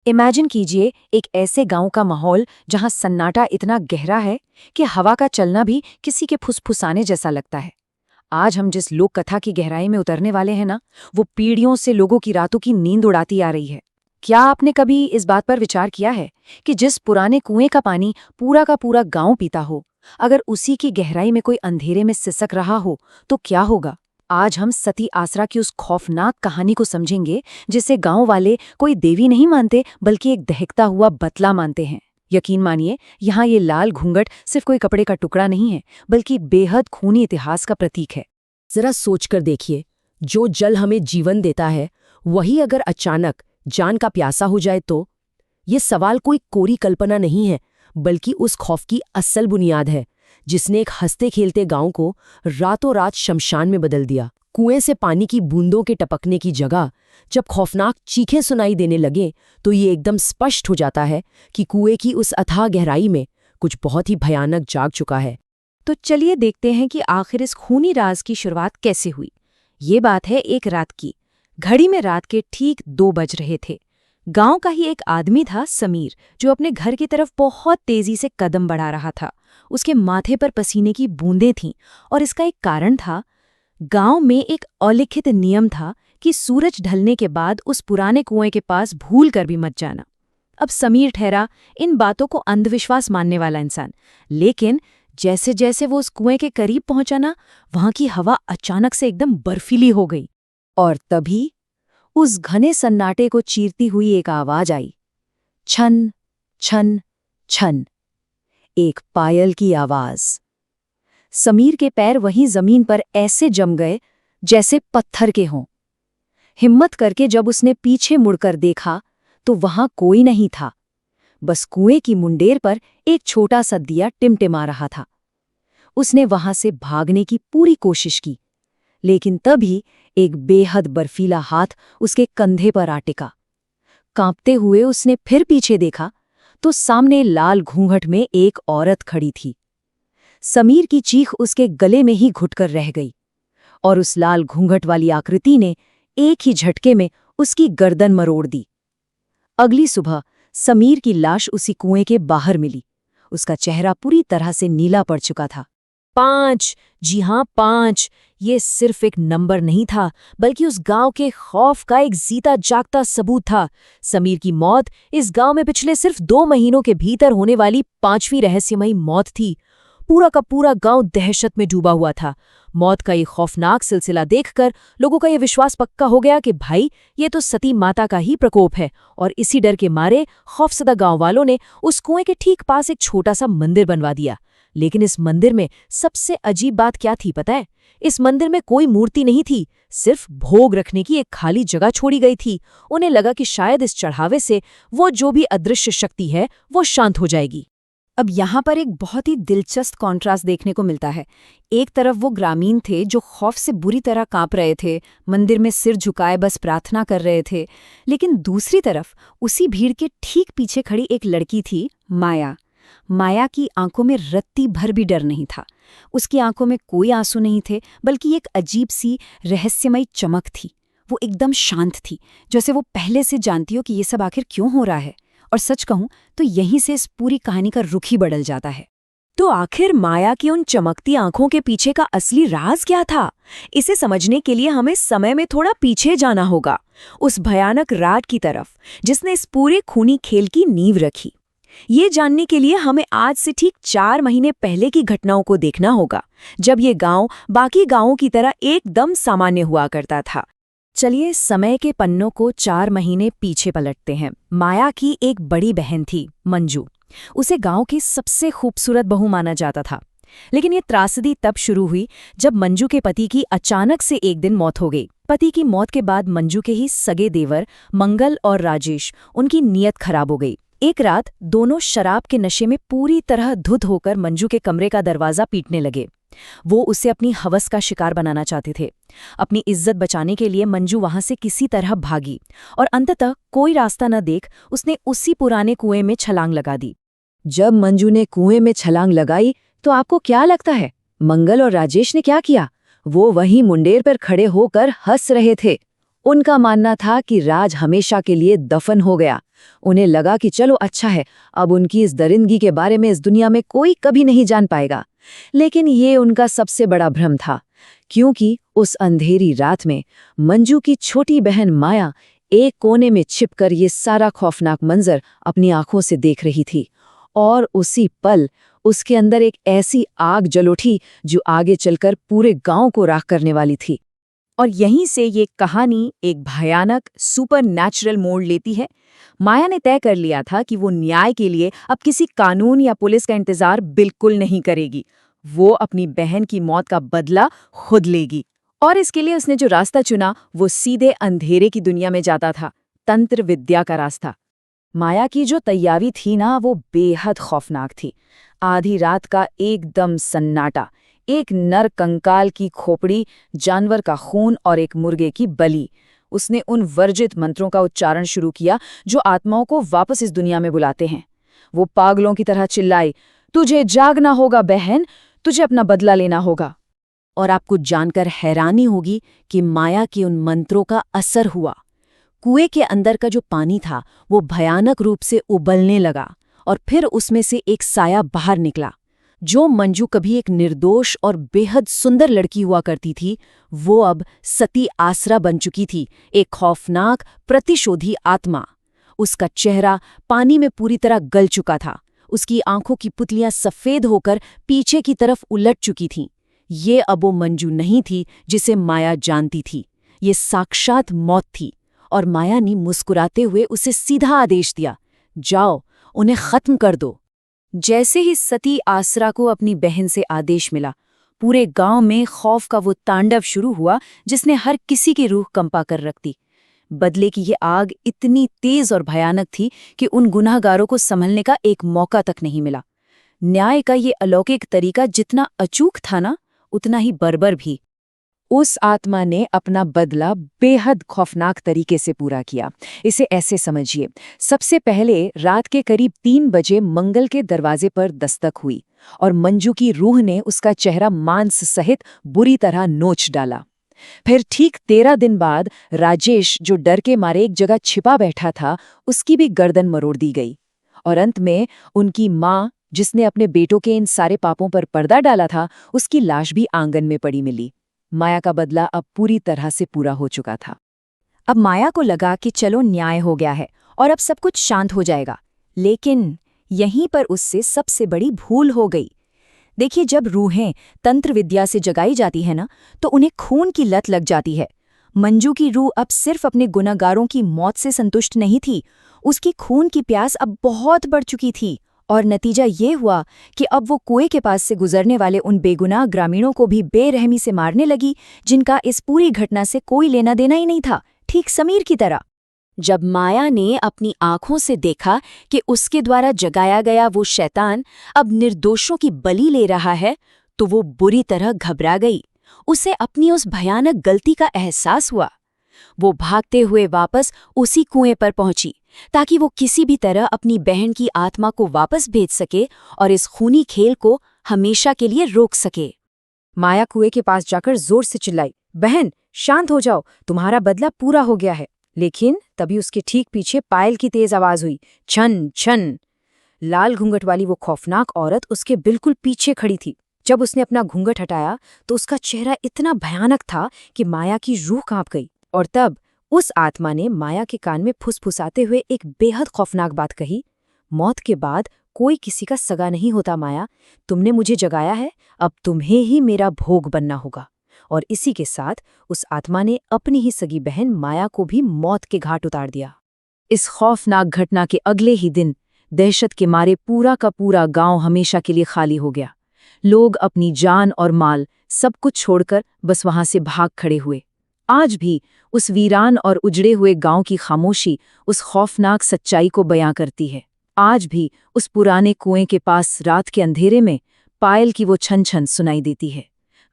Imagine कीजिए एक ऐसे गांव का माहौल जहां सन्नाटा इतना गहरा है कि हवा का चलना भी किसी के फुसफुसाने जैसा लगता है। आज हम जिस लोक कथा की गहराई में उतरने वाले हैं ना, वो पीढ़ियों से लोगों की रातों की नींद उड़ाती आ रही है। क्या आपने कभी इस बात पर विचार किया है कि जिस पुराने कुएं का पानी पूरा का पूरा गांव पीता हो, अगर उसी की गहराई में कोई अंधेरे में सिसक रहा हो तो क्या होगा? आज हम सती आसरा की उस खौफनाक कहानी को समझेंगे, जिसे गांव वाले कोई देवी नहीं मानते बल्कि एक दहकता हुआ बतला मानते हैं। यकीन मानिए, यहाँ ये लाल घूंघट सिर्फ कोई कपड़े का टुकड़ा नहीं है, बल्कि बेहद खूनी इतिहास का प्रतीक है। जरा सोचकर देखिए, जो जल हमें जीवन देता है वही अगर अचानक जान का प्यासा हो जाए तो? ये सवाल कोई कोरी कल्पना नहीं है, बल्कि उस खौफ की असल बुनियाद है जिसने एक हंसते खेलते गांव को रातों रात शमशान में बदल दिया। कुएं से पानी की बूंदों के टपकने की जगह जब खौफनाक चीखें सुनाई देने लगे तो ये एकदम स्पष्ट हो जाता है कि कुएं की उस अथाह गहराई में कुछ बहुत ही भयानक जाग चुका है। तो चलिए देखते हैं कि आखिर इस खूनी राज की शुरुआत कैसे हुई। ये बात है एक रात की। घड़ी में रात के ठीक 2 बज रहे थे। गांव का ही एक आदमी था, समीर, जो अपने घर की तरफ बहुत तेजी से कदम बढ़ा रहा था। उसके माथे पर पसीने की बूंदें थीं और इसका एक कारण था। गांव में एक अलिखित नियम था कि सूरज ढलने के बाद उस पुराने कुएं के पास भूल कर भी मत जाना। अब समीर ठहरा इन बातों को अंधविश्वास मानने वाला इंसान, लेकिन जैसे जैसे वो उस कुएं के करीब पहुंचा ना, वहां की हवा अचानक से एकदम बर्फीली हो गई। और तभी उस घने सन्नाटे को चीरती हुई एक आवाज आई। छन छन छन, एक पायल की आवाज। समीर के पैर वहीं जमीन पर ऐसे जम गए जैसे पत्थर के हों। हिम्मत करके जब उसने पीछे मुड़कर देखा तो वहां कोई नहीं था, बस कुएं की मुंडेर पर एक छोटा सा दिया टिमटिमा रहा था। उसने वहां से भागने की पूरी कोशिश की, लेकिन तभी एक बेहद बर्फीला हाथ उसके कंधे पर आ टिका। कांपते हुए उसने फिर पीछे देखा तो सामने लाल घूंघट में एक औरत खड़ी थी। समीर की चीख उसके गले में ही घुटकर रह गई और उस लाल घूंघट वाली आकृति ने एक ही झटके में उसकी गर्दन मरोड़ दी। अगली सुबह समीर की लाश उसी कुएं के बाहर मिली। उसका चेहरा पूरी तरह से नीला पड़ चुका था। 5, जी हाँ 5, ये सिर्फ एक नंबर नहीं था, बल्कि उस गांव के खौफ का एक जीता जागता सबूत था। समीर की मौत इस गांव में पिछले सिर्फ 2 महीनों के भीतर होने वाली 5वीं रहस्यमयी मौत थी। पूरा का पूरा गांव दहशत में डूबा हुआ था। मौत का ये खौफनाक सिलसिला देखकर लोगों का ये विश्वास पक्का हो गया कि भाई, ये तो सती माता का ही प्रकोप है। और इसी डर के मारे खौफसदा गांव वालों ने उस कुएं के ठीक पास एक छोटा सा मंदिर बनवा दिया। लेकिन इस मंदिर में सबसे अजीब बात क्या थी पता है? इस मंदिर में कोई मूर्ति नहीं थी, सिर्फ भोग रखने की एक खाली जगह छोड़ी गई थी। उन्हें लगा कि शायद इस चढ़ावे से वो जो भी अदृश्य शक्ति है वो शांत हो जाएगी। अब यहाँ पर एक बहुत ही दिलचस्प कॉन्ट्रास्ट देखने को मिलता है। एक तरफ वो ग्रामीण थे जो खौफ से बुरी तरह कांप रहे थे, मंदिर में सिर झुकाए बस प्रार्थना कर रहे थे। लेकिन दूसरी तरफ उसी भीड़ के ठीक पीछे खड़ी एक लड़की थी, माया। माया की आंखों में रत्ती भर भी डर नहीं था। उसकी आंखों में कोई आंसू नहीं थे, बल्कि एक अजीब सी रहस्यमयी चमक थी। वो एकदम शांत थी, जैसे वो पहले से जानती हो कि ये सब आखिर क्यों हो रहा है। और सच कहूं तो यहीं से इस पूरी कहानी का रुख ही बदल जाता है। तो आखिर माया की उन चमकती आंखों के पीछे का असली राज क्या था? इसे समझने के लिए हमें समय में थोड़ा पीछे जाना होगा, उस भयानक रात की तरफ जिसने इस पूरे खूनी खेल की नींव रखी। ये जानने के लिए हमें आज से ठीक 4 महीने पहले की घटनाओं को देखना होगा, जब ये गांव बाकी गांवों की तरह एकदम सामान्य हुआ करता था। चलिए समय के पन्नों को 4 महीने पीछे पलटते हैं। माया की एक बड़ी बहन थी, मंजू। उसे गांव की सबसे खूबसूरत बहू माना जाता था। लेकिन ये त्रासदी तब शुरू हुई जब मंजू के पति की अचानक से एक दिन मौत हो गई। पति की मौत के बाद मंजू के ही सगे देवर मंगल और राजेश, उनकी नीयत खराब हो गई। एक रात दोनों शराब के नशे में पूरी तरह धुत होकर मंजू के कमरे का दरवाजा पीटने लगे। वो उसे अपनी हवस का शिकार बनाना चाहते थे। अपनी इज्जत बचाने के लिए मंजू वहां से किसी तरह भागी और अंततः कोई रास्ता न देख उसने उसी पुराने कुएं में छलांग लगा दी। जब मंजू ने कुएं में छलांग लगाई तो आपको क्या लगता है मंगल और राजेश ने क्या किया? वो वहीं मुंडेर पर खड़े होकर हंस रहे थे। उनका मानना था कि राज हमेशा के लिए दफन हो गया। उन्हें लगा कि चलो अच्छा है, अब उनकी इस दरिंदगी के बारे में इस दुनिया में कोई कभी नहीं जान पाएगा। लेकिन ये उनका सबसे बड़ा भ्रम था, क्योंकि उस अंधेरी रात में मंजू की छोटी बहन माया एक कोने में छिपकर ये सारा खौफनाक मंजर अपनी आंखों से देख रही थी। और उसी पल उसके अंदर एक ऐसी आग जल उठी जो आगे चलकर पूरे गांव को राख करने वाली थी। और यहीं से ये कहानी एक भयानक सुपरनैचुरल मोड़ लेती है। माया ने तय कर लिया था कि वो न्याय के लिए अब किसी कानून या पुलिस का इंतजार बिल्कुल नहीं करेगी। वो अपनी बहन की मौत का बदला खुद लेगी। और इसके लिए उसने जो रास्ता चुना वो सीधे अंधेरे की दुनिया में जाता था, तंत्र विद्या का रास्ता। माया की जो तैयारी थी ना, वो बेहद खौफनाक थी। आधी रात का एकदम सन्नाटा, एक नर कंकाल की खोपड़ी, जानवर का खून और एक मुर्गे की बलि। उसने उन वर्जित मंत्रों का उच्चारण शुरू किया जो आत्माओं को वापस इस दुनिया में बुलाते हैं। वो पागलों की तरह चिल्लाई, तुझे जागना होगा बहन, तुझे अपना बदला लेना होगा। और आपको जानकर हैरानी होगी कि माया के उन मंत्रों का असर हुआ। कुएं के अंदर का जो पानी था वो भयानक रूप से उबलने लगा और फिर उसमें से एक साया बाहर निकला। जो मंजू कभी एक निर्दोष और बेहद सुंदर लड़की हुआ करती थी, वो अब सती आसरा बन चुकी थी, एक खौफनाक प्रतिशोधी आत्मा। उसका चेहरा पानी में पूरी तरह गल चुका था। उसकी आंखों की पुतलियां सफेद होकर पीछे की तरफ उलट चुकी थीं। ये अब वो मंजू नहीं थी जिसे माया जानती थी, ये साक्षात मौत थी। और माया ने मुस्कुराते हुए उसे सीधा आदेश दिया, जाओ, उन्हें खत्म कर दो। जैसे ही सती आसरा को अपनी बहन से आदेश मिला, पूरे गांव में खौफ का वो तांडव शुरू हुआ जिसने हर किसी की रूह कंपा कर रख दी। बदले की ये आग इतनी तेज और भयानक थी कि उन गुनहगारों को संभलने का एक मौका तक नहीं मिला। न्याय का ये अलौकिक तरीका जितना अचूक था ना, उतना ही बर्बर भी। उस आत्मा ने अपना बदला बेहद खौफनाक तरीके से पूरा किया। इसे ऐसे समझिए, सबसे पहले रात के करीब 3 बजे मंगल के दरवाजे पर दस्तक हुई और मंजू की रूह ने उसका चेहरा मांस सहित बुरी तरह नोच डाला। फिर ठीक 13 दिन बाद राजेश, जो डर के मारे एक जगह छिपा बैठा था, उसकी भी गर्दन मरोड़ दी गई। और अंत में उनकी माँ, जिसने अपने बेटों के इन सारे पापों पर पर्दा डाला था, उसकी लाश भी आंगन में पड़ी मिली। माया का बदला अब पूरी तरह से पूरा हो चुका था। अब माया को लगा कि चलो न्याय हो गया है और अब सब कुछ शांत हो जाएगा। लेकिन यहीं पर उससे सबसे बड़ी भूल हो गई। देखिए, जब रूहें तंत्र विद्या से जगाई जाती है ना, तो उन्हें खून की लत लग जाती है। मंजू की रूह अब सिर्फ अपने गुनहगारों की मौत से संतुष्ट नहीं थी, उसकी खून की प्यास अब बहुत बढ़ चुकी थी। और नतीजा ये हुआ कि अब वो कुएं के पास से गुजरने वाले उन बेगुनाह ग्रामीणों को भी बेरहमी से मारने लगी, जिनका इस पूरी घटना से कोई लेना देना ही नहीं था, ठीक समीर की तरह। जब माया ने अपनी आंखों से देखा कि उसके द्वारा जगाया गया वो शैतान अब निर्दोषों की बलि ले रहा है, तो वो बुरी तरह घबरा गई। उसे अपनी उस भयानक गलती का एहसास हुआ। वो भागते हुए वापस उसी कुएं पर पहुंची ताकि वो किसी भी तरह अपनी बहन की आत्मा को वापस भेज सके और इस खूनी खेल को हमेशा के लिए रोक सके। माया कुएं के पास जाकर जोर से चिल्लाई, बहन शांत हो जाओ, तुम्हारा बदला पूरा हो गया है। लेकिन तभी उसके ठीक पीछे पायल की तेज आवाज हुई, छन छन। लाल घूंघट वाली वो खौफनाक औरत उसके बिल्कुल पीछे खड़ी थी। जब उसने अपना घूंघट हटाया तो उसका चेहरा इतना भयानक था कि माया की रूह कांप गई। और तब उस आत्मा ने माया के कान में फुसफुसाते हुए एक बेहद खौफनाक बात कही, मौत के बाद कोई किसी का सगा नहीं होता माया, तुमने मुझे जगाया है, अब तुम्हें ही मेरा भोग बनना होगा। और इसी के साथ उस आत्मा ने अपनी ही सगी बहन माया को भी मौत के घाट उतार दिया। इस खौफनाक घटना के अगले ही दिन दहशत के मारे पूरा का पूरा गांव हमेशा के लिए खाली हो गया। लोग अपनी जान और माल सब कुछ छोड़कर बस वहां से भाग खड़े हुए। आज भी उस वीरान और उजड़े हुए गांव की खामोशी उस खौफनाक सच्चाई को बयां करती है। आज भी उस पुराने कुएं के पास रात के अंधेरे में पायल की वो छन छन सुनाई देती है।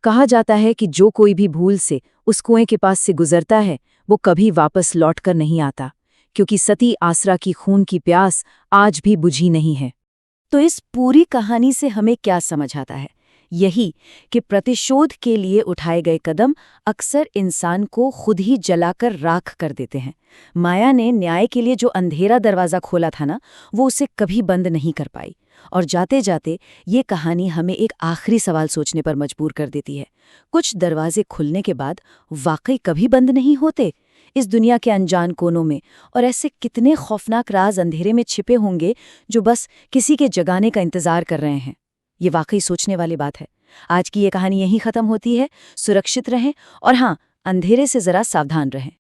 कहा जाता है कि जो कोई भी भूल से उस कुएं के पास से गुजरता है, वो कभी वापस लौटकर नहीं आता, क्योंकि सती आसरा की खून की प्यास आज भी बुझी नहीं है। तो इस पूरी कहानी से हमें क्या समझ आता है? यही कि प्रतिशोध के लिए उठाए गए कदम अक्सर इंसान को खुद ही जलाकर राख कर देते हैं। माया ने न्याय के लिए जो अंधेरा दरवाज़ा खोला था ना, वो उसे कभी बंद नहीं कर पाई। और जाते जाते ये कहानी हमें एक आखिरी सवाल सोचने पर मजबूर कर देती है। कुछ दरवाजे खुलने के बाद वाकई कभी बंद नहीं होते इस दुनिया के अनजान कोनों में, और ऐसे कितने खौफनाक राज अंधेरे में छिपे होंगे जो बस किसी के जगाने का इंतजार कर रहे हैं। ये वाकई सोचने वाली बात है। आज की ये कहानी यहीं खत्म होती है। सुरक्षित रहें और हाँ, अंधेरे से जरा सावधान रहें।